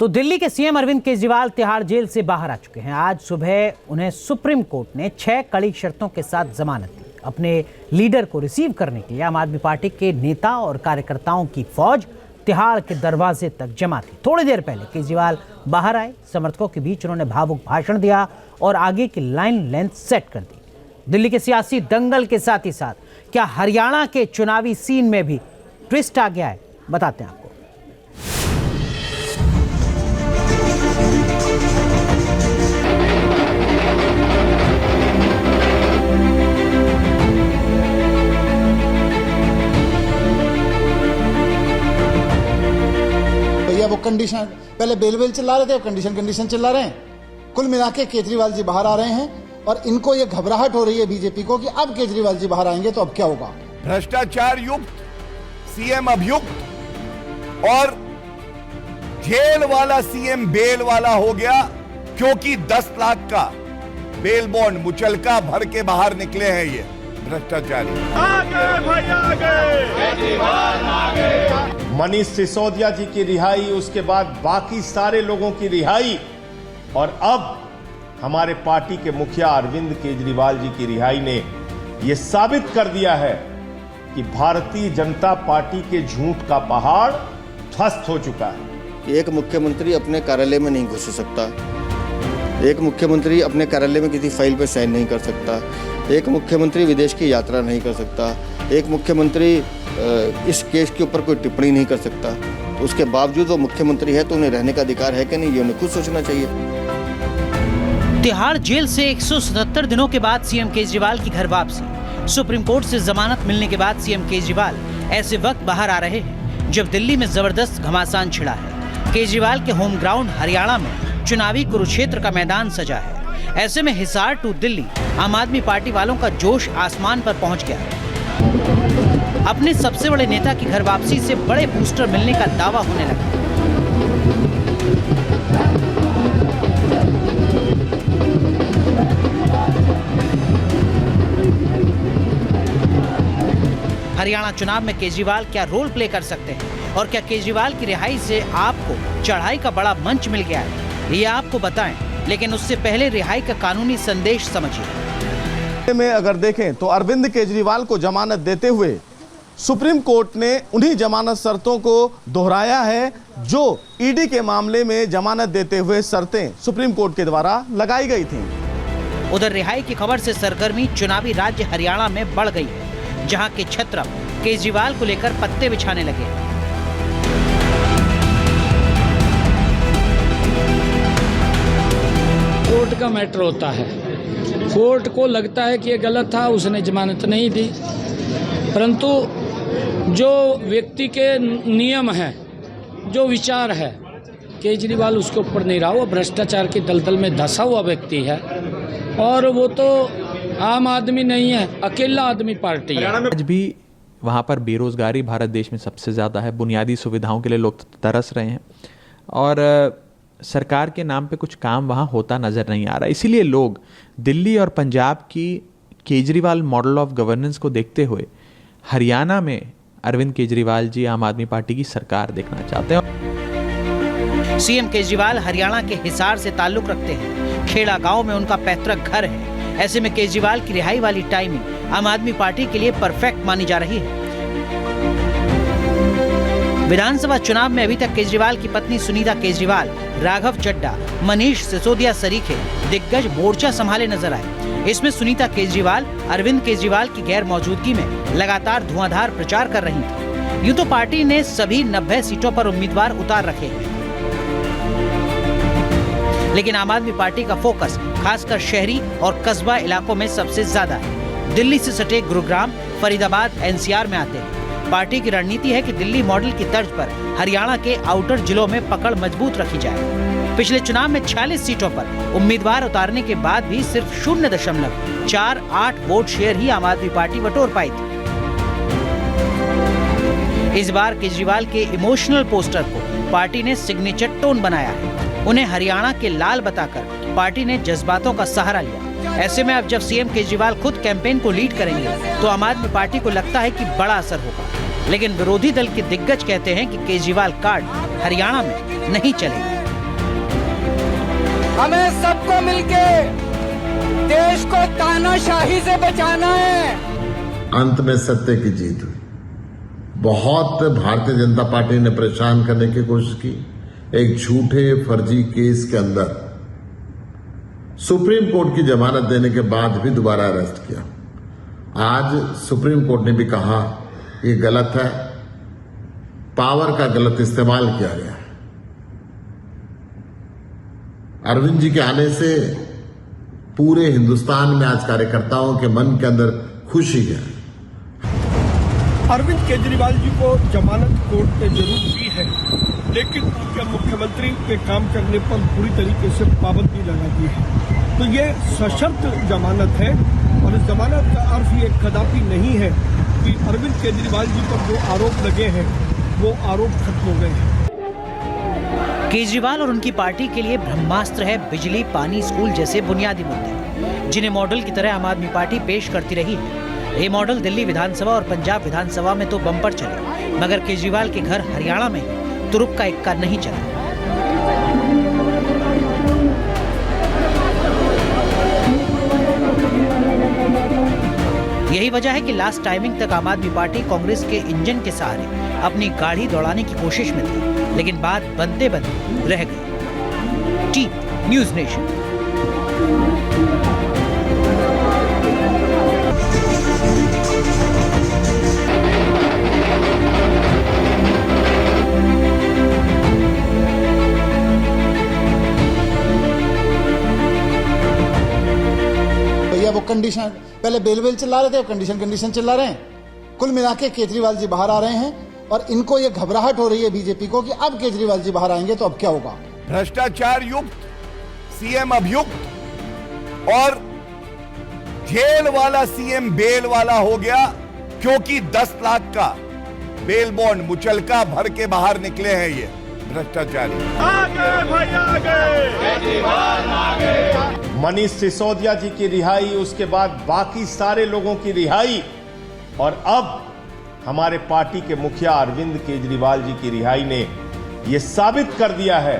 तो दिल्ली के CM Arvind Kejriwal Tihar jail से बाहर आ चुके हैं। आज सुबह उन्हें सुप्रीम कोर्ट ने 6 कड़ी शर्तों के साथ जमानत दी। अपने लीडर को रिसीव करने के लिए आम आदमी पार्टी के नेता और कार्यकर्ताओं की फौज तिहाड़ के दरवाजे तक जमा थी। थोड़ी देर पहले केजरीवाल बाहर आए, समर्थकों के बीच उन्होंने भावुक भाषण दिया और आगे की लाइन लेंथ सेट कर दी। दिल्ली के सियासी दंगल के साथ ही साथ क्या हरियाणा के चुनावी सीन में भी ट्विस्ट आ गया है, बताते हैं आपको। भैया वो कंडीशन पहले बेल चिल्ला रहे थे, कंडीशन चिल्ला रहे हैं। कुल मिला के केजरीवाल जी बाहर आ रहे हैं और इनको ये घबराहट हो रही है बीजेपी को कि अब केजरीवाल जी बाहर आएंगे तो अब क्या होगा। भ्रष्टाचार युक्त सीएम अभियुक्त और जेल वाला सीएम बेल वाला हो गया, क्योंकि 10 लाख का बेल बॉन्ड मुचलका भर के बाहर निकले हैं ये भ्रष्टाचारी। मनीष सिसोदिया जी की रिहाई, उसके बाद बाकी सारे लोगों की रिहाई और अब हमारे पार्टी के मुखिया अरविंद केजरीवाल जी की रिहाई ने यह साबित कर दिया है कि भारतीय जनता पार्टी के झूठ का पहाड़ ध्वस्त हो चुका है। एक मुख्यमंत्री अपने कार्यालय में नहीं घुस सकता, एक मुख्यमंत्री अपने कार्यालय में किसी फाइल पर साइन नहीं कर सकता, एक मुख्यमंत्री विदेश की यात्रा नहीं कर सकता, एक मुख्यमंत्री इस केस के ऊपर कोई टिप्पणी नहीं कर सकता। उसके बावजूद वो मुख्यमंत्री है तो उन्हें रहने का अधिकार है कि नहीं, ये उन्हें खुद सोचना चाहिए। तिहाड़ जेल से 177 दिनों के बाद सीएम केजरीवाल की घर वापसी। सुप्रीम कोर्ट से जमानत मिलने के बाद सीएम केजरीवाल ऐसे वक्त बाहर आ रहे हैं जब दिल्ली में जबरदस्त घमासान छिड़ा है। केजरीवाल के होम ग्राउंड हरियाणा में चुनावी कुरुक्षेत्र का मैदान सजा है। ऐसे में हिसार टू दिल्ली आम आदमी पार्टी वालों का जोश आसमान पर पहुंच गया है। अपने सबसे बड़े नेता की घर वापसी से बड़े बूस्टर मिलने का दावा होने लगा। हरियाणा चुनाव में केजरीवाल क्या रोल प्ले कर सकते हैं और क्या केजरीवाल की रिहाई से आपको चढ़ाई का बड़ा मंच मिल गया है, ये आपको बताएं। लेकिन उससे पहले रिहाई का कानूनी संदेश समझिए। में अगर देखें तो अरविंद केजरीवाल को जमानत देते हुए सुप्रीम कोर्ट ने उन्हीं जमानत शर्तों को दोहराया है जो ईडी के मामले में जमानत देते हुए शर्तें सुप्रीम कोर्ट के द्वारा लगाई गई थीं। उधर रिहाई की खबर से सरगर्मी चुनावी राज्य हरियाणा में बढ़ गई है, जहां के छत्रप केजरीवाल को लेकर पत्ते बिछाने लगे। कोर्ट का मैटर होता है, कोर्ट को लगता है कि ये गलत था, उसने जमानत नहीं दी, परंतु जो व्यक्ति के नियम है, जो विचार है, केजरीवाल उसके ऊपर नहीं रहा। वो भ्रष्टाचार की दलदल में धंसा हुआ व्यक्ति है और वो तो आम आदमी नहीं है, अकेला आदमी पार्टी है। आज भी वहाँ पर बेरोजगारी भारत देश में सबसे ज़्यादा है। बुनियादी सुविधाओं के लिए लोग तरस रहे हैं और सरकार के नाम पे कुछ काम वहाँ होता नज़र नहीं आ रहा। इसीलिए लोग दिल्ली और पंजाब की केजरीवाल मॉडल ऑफ गवर्नेंस को देखते हुए हरियाणा में अरविंद केजरीवाल जी आम आदमी पार्टी की सरकार देखना चाहते हैं। सीएम केजरीवाल हरियाणा के हिसार से ताल्लुक रखते हैं। खेड़ा गांव में उनका पैतृक घर है। ऐसे में केजरीवाल की रिहाई वाली टाइमिंग आम आदमी पार्टी के लिए परफेक्ट मानी जा रही है। विधानसभा चुनाव में अभी तक केजरीवाल की पत्नी सुनीता केजरीवाल, राघव चड्ढा, मनीष सिसोदिया सरीखे दिग्गज मोर्चा संभाले नजर आए। इसमें सुनीता केजरीवाल अरविंद केजरीवाल की गैर मौजूदगी में लगातार धुआंधार प्रचार कर रही थी। यूं तो पार्टी ने सभी 90 सीटों पर उम्मीदवार उतार रखे हैं, लेकिन आम आदमी पार्टी का फोकस खासकर शहरी और कस्बा इलाकों में सबसे ज्यादा है। दिल्ली से सटे गुरुग्राम, फरीदाबाद एनसीआर में आते हैं। पार्टी की रणनीति है कि दिल्ली मॉडल की तर्ज पर हरियाणा के आउटर जिलों में पकड़ मजबूत रखी जाए। पिछले चुनाव में 46 सीटों पर उम्मीदवार उतारने के बाद भी सिर्फ 0.48 वोट शेयर ही आम आदमी पार्टी बटोर पाई थी। इस बार केजरीवाल के इमोशनल पोस्टर को पार्टी ने सिग्नेचर टोन बनाया है। उन्हें हरियाणा के लाल बताकर पार्टी ने जज्बातों का सहारा लिया। ऐसे में अब जब सीएम केजरीवाल खुद कैंपेन को लीड करेंगे तो आम आदमी पार्टी को लगता है कि बड़ा असर होगा। लेकिन विरोधी दल के दिग्गज कहते हैं कि केजरीवाल कार्ड हरियाणा में नहीं चलेगा। हमें सबको मिलके देश को तानाशाही से बचाना है। अंत में सत्य की जीत हुई। बहुत भारतीय जनता पार्टी ने परेशान करने की कोशिश की। एक झूठे फर्जी केस के अंदर सुप्रीम कोर्ट की जमानत देने के बाद भी दोबारा अरेस्ट किया। आज सुप्रीम कोर्ट ने भी कहा ये गलत है, पावर का गलत इस्तेमाल किया गया। अरविंद जी के आने से पूरे हिंदुस्तान में आज कार्यकर्ताओं के मन के अंदर खुशी है। अरविंद केजरीवाल जी को जमानत कोर्ट ने जरूर दी है, लेकिन उनके मुख्यमंत्री के काम करने पर पूरी तरीके से पाबंदी लगा दी है। तो ये सशर्त जमानत है और इस जमानत का अर्थ ये कदापि नहीं है कि अरविंद केजरीवाल जी पर जो आरोप लगे हैं वो आरोप खत्म हो गए हैं। केजरीवाल और उनकी पार्टी के लिए ब्रह्मास्त्र है बिजली, पानी, स्कूल जैसे बुनियादी मुद्दे, जिन्हें मॉडल की तरह आम आदमी पार्टी पेश करती रही है। ये मॉडल दिल्ली विधानसभा और पंजाब विधानसभा में तो बम्पर चले, मगर केजरीवाल के घर हरियाणा में ही तुरुप का इक्का नहीं चला। यही वजह है कि लास्ट टाइमिंग तक आम आदमी पार्टी कांग्रेस के इंजन के सहारे अपनी गाड़ी दौड़ाने की कोशिश में थी, लेकिन बात बनते बनते रह गई। T news nation. भैया वो कंडीशन पहले बेल चिल्ला रहे थे, अब कंडीशन चिल्ला रहे हैं। कुल मिला के केजरीवाल जी बाहर आ रहे हैं और इनको ये घबराहट हो रही है बीजेपी को कि अब केजरीवाल जी बाहर आएंगे तो अब क्या होगा। भ्रष्टाचार युक्त सीएम अभियुक्त और जेल वाला सीएम बेल वाला हो गया, क्योंकि 10 लाख का बेल बॉन्ड मुचलका भर के बाहर निकले हैं ये भ्रष्टाचारी। आगे भाई आगे। मनीष सिसोदिया जी की रिहाई, उसके बाद बाकी सारे लोगों की रिहाई और अब हमारे पार्टी के मुखिया अरविंद केजरीवाल जी की रिहाई ने यह साबित कर दिया है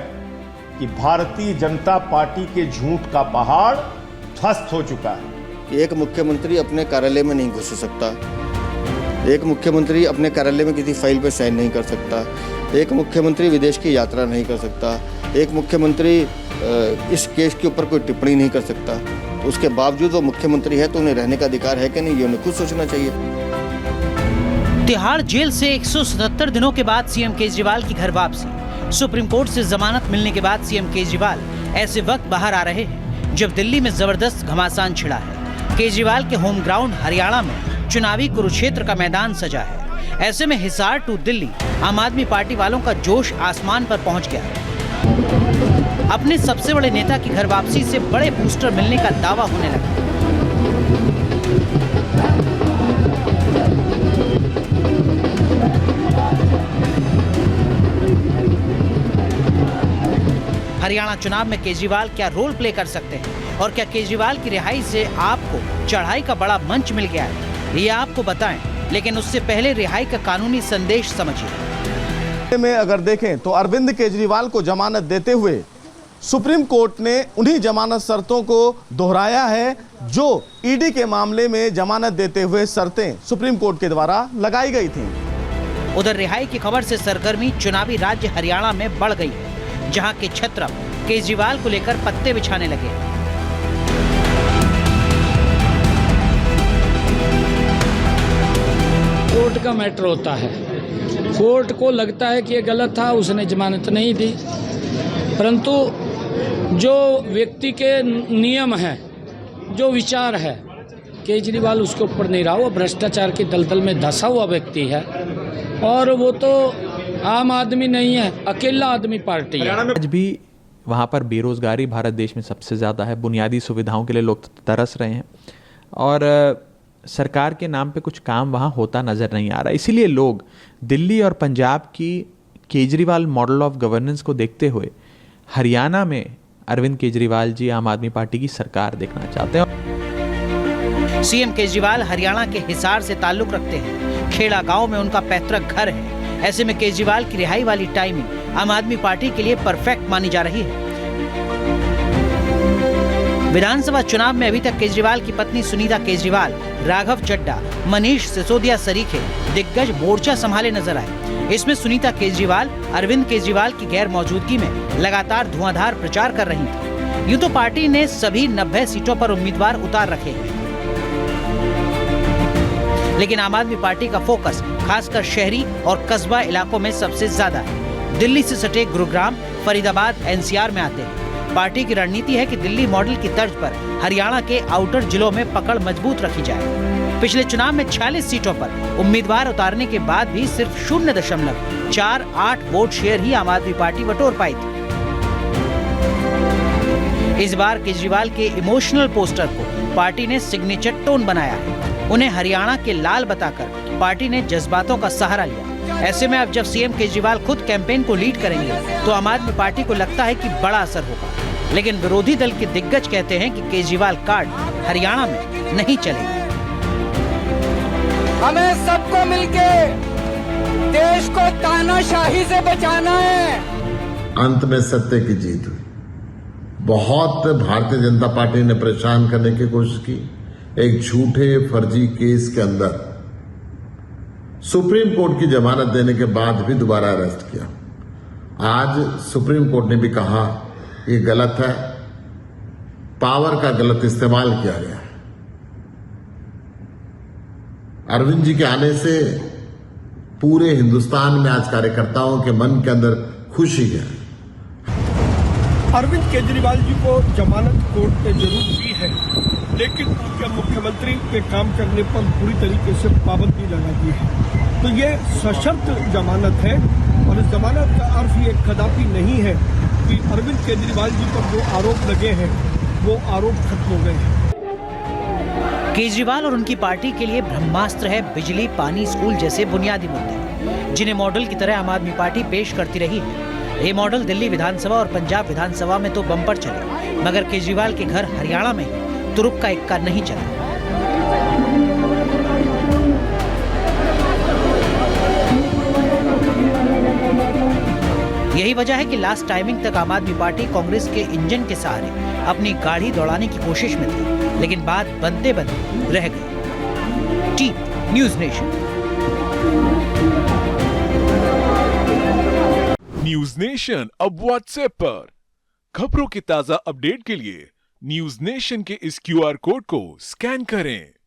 कि भारतीय जनता पार्टी के झूठ का पहाड़ ध्वस्त हो चुका है। एक मुख्यमंत्री अपने कार्यालय में नहीं घुस सकता, एक मुख्यमंत्री अपने कार्यालय में किसी फाइल पर साइन नहीं कर सकता, एक मुख्यमंत्री विदेश की यात्रा नहीं कर सकता, एक मुख्यमंत्री इस केस के ऊपर कोई टिप्पणी नहीं कर सकता। उसके बावजूद वो मुख्यमंत्री है तो उन्हें रहने का अधिकार है कि नहीं, ये उन्हें खुद सोचना चाहिए। तिहाड़ जेल से 177 दिनों के बाद सीएम केजरीवाल की घर वापसी। सुप्रीम कोर्ट से जमानत मिलने के बाद सीएम केजरीवाल ऐसे वक्त बाहर आ रहे हैं जब दिल्ली में जबरदस्त घमासान छिड़ा है। केजरीवाल के होम ग्राउंड हरियाणा में चुनावी कुरुक्षेत्र का मैदान सजा है। ऐसे में हिसार टू दिल्ली आम आदमी पार्टी वालों का जोश आसमान पर पहुंच गया है। अपने सबसे बड़े नेता की घर वापसी से बड़े बूस्टर मिलने का दावा होने लगा। हरियाणा चुनाव में केजरीवाल क्या रोल प्ले कर सकते हैं और क्या केजरीवाल की रिहाई से आपको चढ़ाई का बड़ा मंच मिल गया है, ये आपको बताएं। लेकिन उससे पहले रिहाई का कानूनी संदेश समझिए। में अगर देखें तो अरविंद केजरीवाल को जमानत देते हुए सुप्रीम कोर्ट ने उन्हीं जमानत शर्तों को दोहराया है जो ईडी के मामले में जमानत देते हुए शर्तें सुप्रीम कोर्ट के द्वारा लगाई गई थीं। उधर रिहाई की खबर से सरगर्मी चुनावी राज्य हरियाणा में बढ़ गई है, जहां के छत्र केजरीवाल को लेकर पत्ते बिछाने लगे। कोर्ट का मैटर होता है, कोर्ट को लगता है कि ये गलत था, उसने जमानत नहीं दी, परंतु जो व्यक्ति के नियम है, जो विचार है, केजरीवाल उसके ऊपर नहीं रहा। वो भ्रष्टाचार की दलदल में धंसा हुआ व्यक्ति है और वो तो आम आदमी नहीं है, अकेला आदमी पार्टी है। आज भी वहाँ पर बेरोजगारी भारत देश में सबसे ज़्यादा है। बुनियादी सुविधाओं के लिए लोग तरस रहे हैं और सरकार के नाम पे कुछ काम वहाँ होता नज़र नहीं आ रहा। इसीलिए लोग दिल्ली और पंजाब की केजरीवाल मॉडल ऑफ गवर्नेंस को देखते हुए हरियाणा में अरविंद केजरीवाल जी आम आदमी पार्टी की सरकार देखना चाहते हैं। सीएम केजरीवाल हरियाणा के हिसार से ताल्लुक रखते हैं। खेड़ा गांव में उनका पैतृक घर है। ऐसे में केजरीवाल की रिहाई वाली टाइमिंग आम आदमी पार्टी के लिए परफेक्ट मानी जा रही है। विधानसभा चुनाव में अभी तक केजरीवाल की पत्नी सुनीता केजरीवाल, राघव चड्डा, मनीष सिसोदिया सरीखे दिग्गज मोर्चा संभाले नजर आए। इसमें सुनीता केजरीवाल अरविंद केजरीवाल की गैर मौजूदगी में लगातार धुआंधार प्रचार कर रही थी। यूं तो पार्टी ने सभी 90 सीटों पर उम्मीदवार उतार रखे हैं, लेकिन आम आदमी पार्टी का फोकस खासकर शहरी और कस्बा इलाकों में सबसे ज्यादा है। दिल्ली से सटे गुरुग्राम, फरीदाबाद एनसीआर में आते हैं। पार्टी की रणनीति है कि दिल्ली मॉडल की तर्ज पर हरियाणा के आउटर जिलों में पकड़ मजबूत रखी जाए। पिछले चुनाव में 46 सीटों पर उम्मीदवार उतारने के बाद भी सिर्फ 0.48 वोट शेयर ही आम आदमी पार्टी बटोर पाई थी। इस बार केजरीवाल के इमोशनल पोस्टर को पार्टी ने सिग्नेचर टोन बनाया है। उन्हें हरियाणा के लाल बताकर पार्टी ने जज्बातों का सहारा लिया। ऐसे में अब जब सीएम केजरीवाल खुद कैंपेन को लीड करेंगे तो आम आदमी पार्टी को लगता है कि बड़ा असर होगा, लेकिन विरोधी दल के दिग्गज कहते हैं कि केजरीवाल कार्ड हरियाणा में नहीं चलेगी। हमें सबको मिलके देश को तानाशाही से बचाना है। अंत में सत्य की जीत हुई। बहुत भारतीय जनता पार्टी ने परेशान करने की कोशिश की। एक झूठे फर्जी केस के अंदर सुप्रीम कोर्ट की जमानत देने के बाद भी दोबारा अरेस्ट किया। आज सुप्रीम कोर्ट ने भी कहा ये गलत है, पावर का गलत इस्तेमाल किया गया है। अरविंद जी के आने से पूरे हिंदुस्तान में आज कार्यकर्ताओं के मन के अंदर खुशी है। अरविंद केजरीवाल जी को जमानत कोर्ट ने जरूर दी है, लेकिन उनके मुख्यमंत्री के काम करने पर पूरी तरीके से पाबंदी लगा दी है। तो ये सशर्त जमानत है और इस जमानत का अर्थ ये कदापि नहीं है कि अरविंद केजरीवाल जी पर जो आरोप लगे हैं वो आरोप खत्म हो गए हैं। केजरीवाल और उनकी पार्टी के लिए ब्रह्मास्त्र है बिजली, पानी, स्कूल जैसे बुनियादी मुद्दे, जिन्हें मॉडल की तरह आम आदमी पार्टी पेश करती रही है। ये मॉडल दिल्ली विधानसभा और पंजाब विधानसभा में तो बम्पर चले, मगर केजरीवाल के घर हरियाणा में तुरुप का इक्का नहीं चला। यही वजह है कि लास्ट टाइमिंग तक आम आदमी पार्टी कांग्रेस के इंजन के सहारे अपनी गाड़ी दौड़ाने की कोशिश में थी, लेकिन बात बनते बनते रह गई। T news nation. News nation अब व्हाट्सएप पर। खबरों के ताजा अपडेट के लिए न्यूज़ नेशन के इस QR कोड को स्कैन करें।